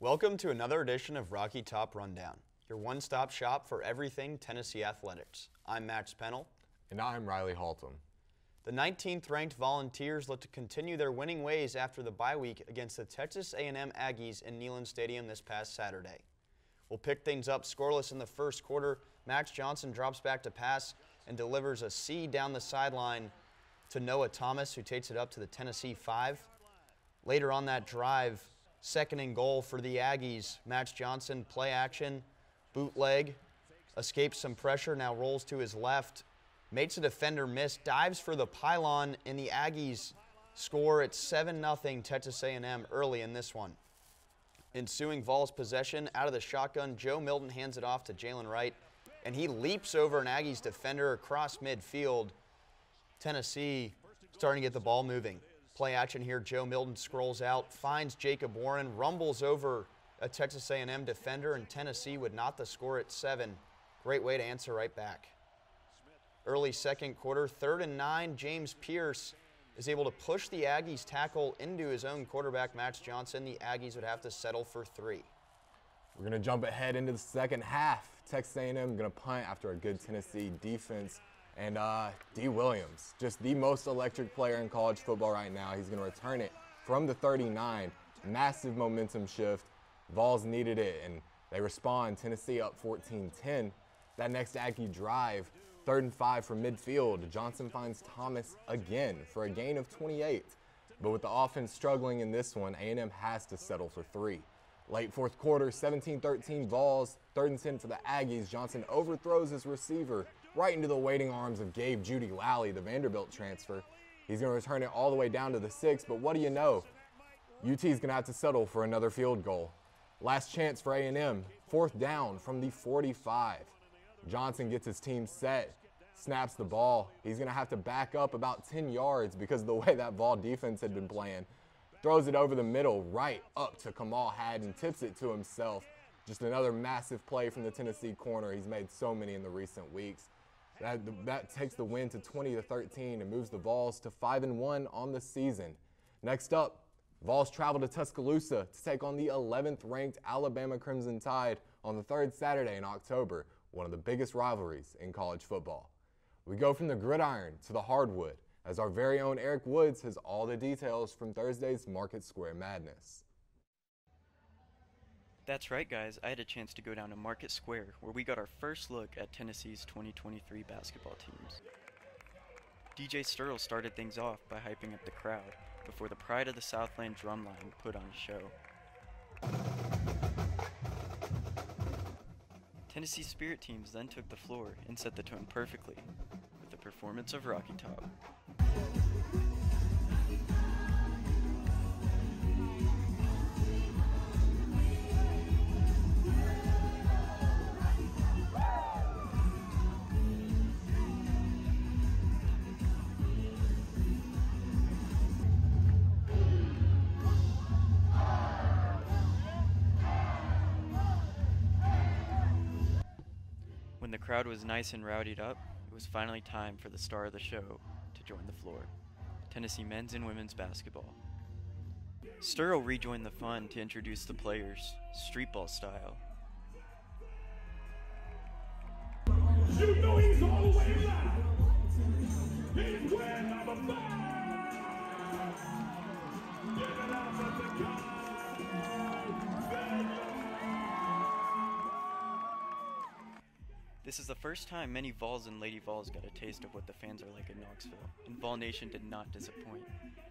Welcome to another edition of Rocky Top Rundown, your one-stop shop for everything Tennessee athletics. I'm Max Pennell. And I'm Riley Haltom. The 19th ranked Volunteers look to continue their winning ways after the bye week against the Texas A&M Aggies in Neyland Stadium this past Saturday. We'll pick things up scoreless in the first quarter. Max Johnson drops back to pass and delivers a C down the sideline to Noah Thomas, who takes it up to the Tennessee 5. Later on that drive, second and goal for the Aggies. Max Johnson, play action, bootleg, escapes some pressure, now rolls to his left, makes a defender miss, dives for the pylon, and the Aggies score at 7-0 Texas A&M early in this one. Ensuing Vols possession, out of the shotgun, Joe Milton hands it off to Jalen Wright, and he leaps over an Aggies defender across midfield. Tennessee starting to get the ball moving. Play action here, Joe Milton scrolls out, finds Jacob Warren, rumbles over a Texas A&M defender, and Tennessee would knot the score at 7. Great way to answer right back. Early second quarter, 3rd and 9, James Pierce is able to push the Aggies tackle into his own quarterback, Max Johnson. The Aggies would have to settle for 3. We're going to jump ahead into the second half. Texas A&M going to punt after a good Tennessee defense. And D. Williams, just the most electric player in college football right now. He's going to return it from the 39. Massive momentum shift. Vols needed it, and they respond. Tennessee up 14-10. That next Aggie drive, 3rd and 5 from midfield. Johnson finds Thomas again for a gain of 28. But with the offense struggling in this one, A&M has to settle for 3. Late fourth quarter, 17-13 Vols, 3rd and 10 for the Aggies. Johnson overthrows his receiver right into the waiting arms of Gabe Judy Lally, the Vanderbilt transfer. He's going to return it all the way down to the 6, but what do you know? UT is going to have to settle for another field goal. Last chance for A&M, 4th down from the 45. Johnson gets his team set, snaps the ball. He's going to have to back up about 10 yards because of the way that Vol defense had been playing. Throws it over the middle, right up to Kamal Haddon, tips it to himself. Just another massive play from the Tennessee corner. He's made so many in the recent weeks. That takes the win to 20-13 and moves the Vols to 5-1 on the season. Next up, Vols travel to Tuscaloosa to take on the 11th ranked Alabama Crimson Tide on the 3rd Saturday in October, one of the biggest rivalries in college football. We go from the gridiron to the hardwood, as our very own Eric Woods has all the details from Thursday's Market Square Madness. That's right, guys. I had a chance to go down to Market Square, where we got our first look at Tennessee's 2023 basketball teams. DJ Sturl started things off by hyping up the crowd before the Pride of the Southland drumline put on a show. Tennessee Spirit teams then took the floor and set the tone perfectly with the performance of Rocky Top. When the crowd was nice and rowdied up, it was finally time for the star of the show to join the floor, Tennessee men's and women's basketball. Sturl rejoined the fun to introduce the players, street ball style. You know he's all the way live. He's wearing number 5. Give it up for the guy. This is the first time many Vols and Lady Vols got a taste of what the fans are like in Knoxville, and Vol Nation did not disappoint.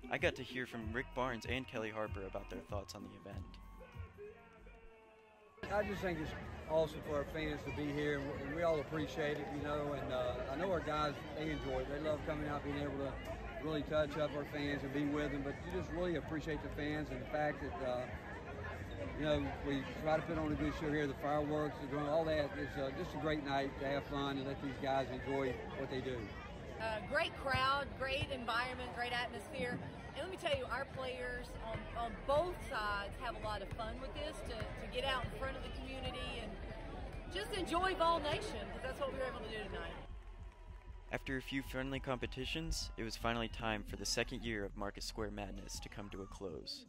I got to hear from Rick Barnes and Kelly Harper about their thoughts on the event. I just think it's awesome for our fans to be here, and we all appreciate it, you know, and I know our guys, they enjoy it. They love coming out, being able to really touch up our fans and be with them, but you just really appreciate the fans and the fact that you know, we try to put on a good show here. The fireworks, the drum, all that. It's just a great night to have fun and let these guys enjoy what they do. Great crowd, great environment, great atmosphere. And let me tell you, our players on both sides have a lot of fun with this to get out in front of the community and just enjoy Vol Nation, because that's what we were able to do tonight. After a few friendly competitions, it was finally time for the second year of Market Square Madness to come to a close.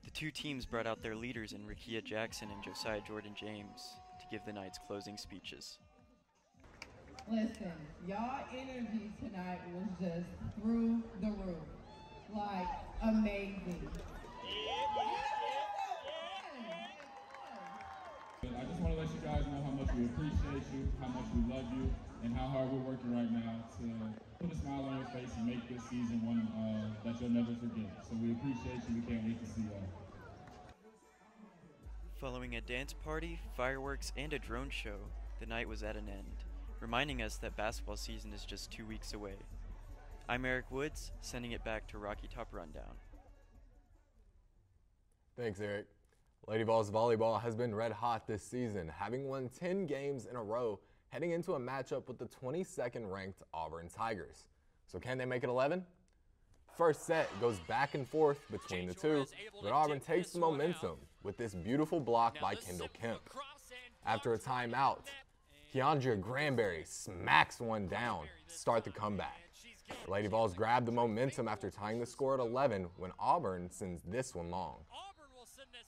The two teams brought out their leaders in Rikia Jackson and Josiah Jordan James to give the night's closing speeches. Listen, y'all energy tonight was just through the roof. Like, amazing. I just want to let you guys know how much we appreciate you, how much we love you, and how hard we're working right now to put a smile on your face and make this season one that you'll never forget. So we appreciate you. We can't wait to see y'all. Following a dance party, fireworks, and a drone show, the night was at an end, reminding us that basketball season is just 2 weeks away. I'm Eric Woods, sending it back to Rocky Top Rundown. Thanks, Eric. Lady Vols volleyball has been red hot this season, having won 10 games in a row, heading into a matchup with the 22nd ranked Auburn Tigers. So can they make it 11? First set goes back and forth between the two, but Auburn takes the momentum with this beautiful block by Kendall Kemp. After a timeout, Keandria Granberry smacks one down to start the comeback. The Lady Vols grab the momentum after tying the score at 11 when Auburn sends this one long.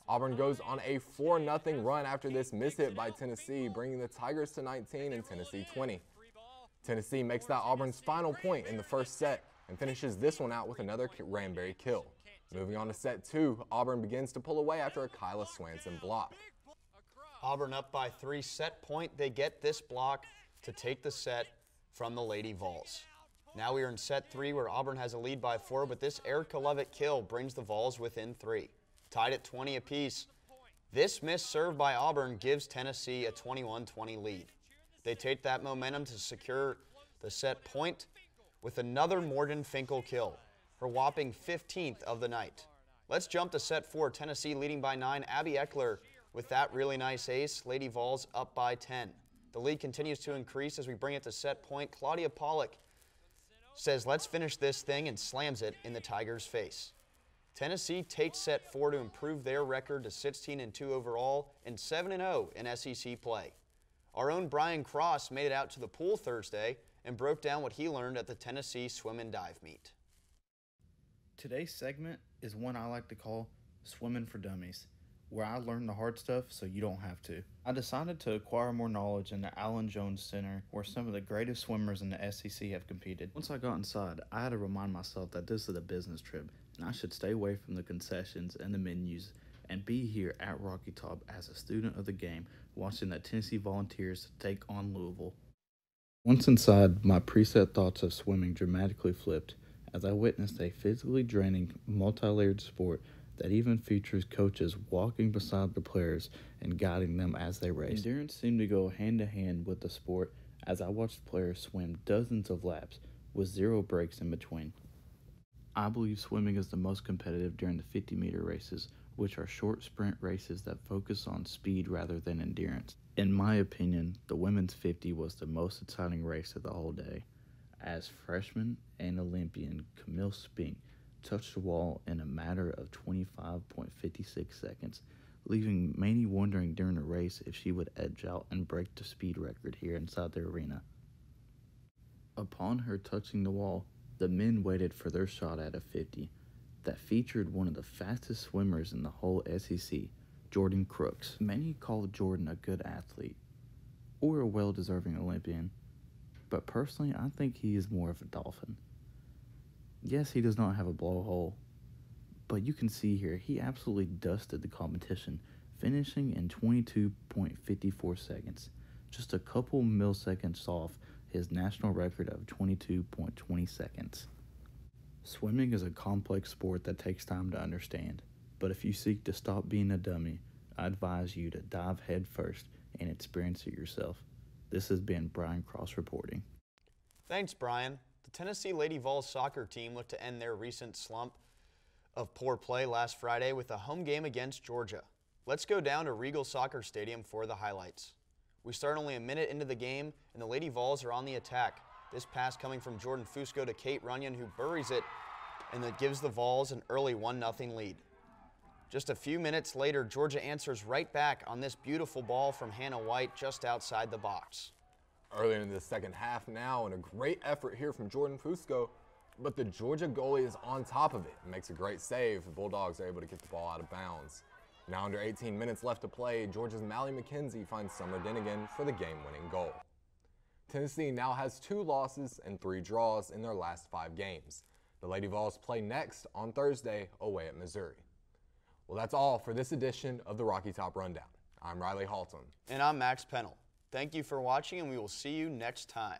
Auburn goes on a 4-0 run after this mishit by Tennessee, bringing the Tigers to 19 and Tennessee 20. Tennessee makes that Auburn's final point in the first set and finishes this one out with another Granberry kill. Moving on to set 2, Auburn begins to pull away after a Kyla Swanson block. Auburn up by 3 set point. They get this block to take the set from the Lady Vols. Now we are in set 3 where Auburn has a lead by 4, but this Erica Lovett kill brings the Vols within 3. Tied at 20 apiece. This missed serve by Auburn gives Tennessee a 21-20 lead. They take that momentum to secure the set point with another Morgan Finkel kill, her whopping 15th of the night. Let's jump to set 4, Tennessee leading by 9. Abby Eckler with that really nice ace. Lady Vols up by 10. The lead continues to increase as we bring it to set point. Claudia Pollock says, let's finish this thing, and slams it in the Tigers' face. Tennessee takes set 4 to improve their record to 16-2 overall and 7-0 in SEC play. Our own Bryan Cross made it out to the pool Thursday and broke down what he learned at the Tennessee swim and dive meet. Today's segment is one I like to call Swimming for Dummies, where I learn the hard stuff so you don't have to. I decided to acquire more knowledge in the Allen Jones Center, where some of the greatest swimmers in the SEC have competed. Once I got inside, I had to remind myself that this is a business trip, and I should stay away from the concessions and the menus and be here at Rocky Top as a student of the game, watching the Tennessee Volunteers take on Louisville. Once inside, my preset thoughts of swimming dramatically flipped as I witnessed a physically draining, multi-layered sport that even features coaches walking beside the players and guiding them as they race. Endurance seemed to go hand to hand with the sport as I watched players swim dozens of laps with 0 breaks in between. I believe swimming is the most competitive during the 50-meter races, which are short sprint races that focus on speed rather than endurance. In my opinion, the women's 50 was the most exciting race of the whole day, as freshman and Olympian Camille Spink touched the wall in a matter of 25.56 seconds, leaving many wondering during the race if she would edge out and break the speed record here inside the arena. Upon her touching the wall, the men waited for their shot at a 50 that featured one of the fastest swimmers in the whole SEC, Jordan Crooks. Many call Jordan a good athlete, or a well-deserving Olympian, but personally I think he is more of a dolphin. Yes, he does not have a blowhole, but you can see here he absolutely dusted the competition, finishing in 22.54 seconds, just a couple milliseconds off his national record of 22.20 seconds. Swimming is a complex sport that takes time to understand, but if you seek to stop being a dummy, I advise you to dive head first and experience it yourself. This has been Bryan Cross reporting. Thanks, Brian. The Tennessee Lady Vols soccer team looked to end their recent slump of poor play last Friday with a home game against Georgia. Let's go down to Regal Soccer Stadium for the highlights. We start only a minute into the game, and the Lady Vols are on the attack. This pass coming from Jordan Fusco to Kate Runyon, who buries it, and that gives the Vols an early 1-0 lead. Just a few minutes later, Georgia answers right back on this beautiful ball from Hannah White just outside the box. Early in the second half now, and a great effort here from Jordan Fusco. but the Georgia goalie is on top of it and makes a great save. The Bulldogs are able to get the ball out of bounds. Now under 18 minutes left to play, Georgia's Mally McKenzie finds Summer Dinnigan for the game-winning goal. Tennessee now has 2 losses and 3 draws in their last 5 games. The Lady Vols play next on Thursday away at Missouri. Well, that's all for this edition of the Rocky Top Rundown. I'm Riley Halton. And I'm Max Pennell. Thank you for watching, and we will see you next time.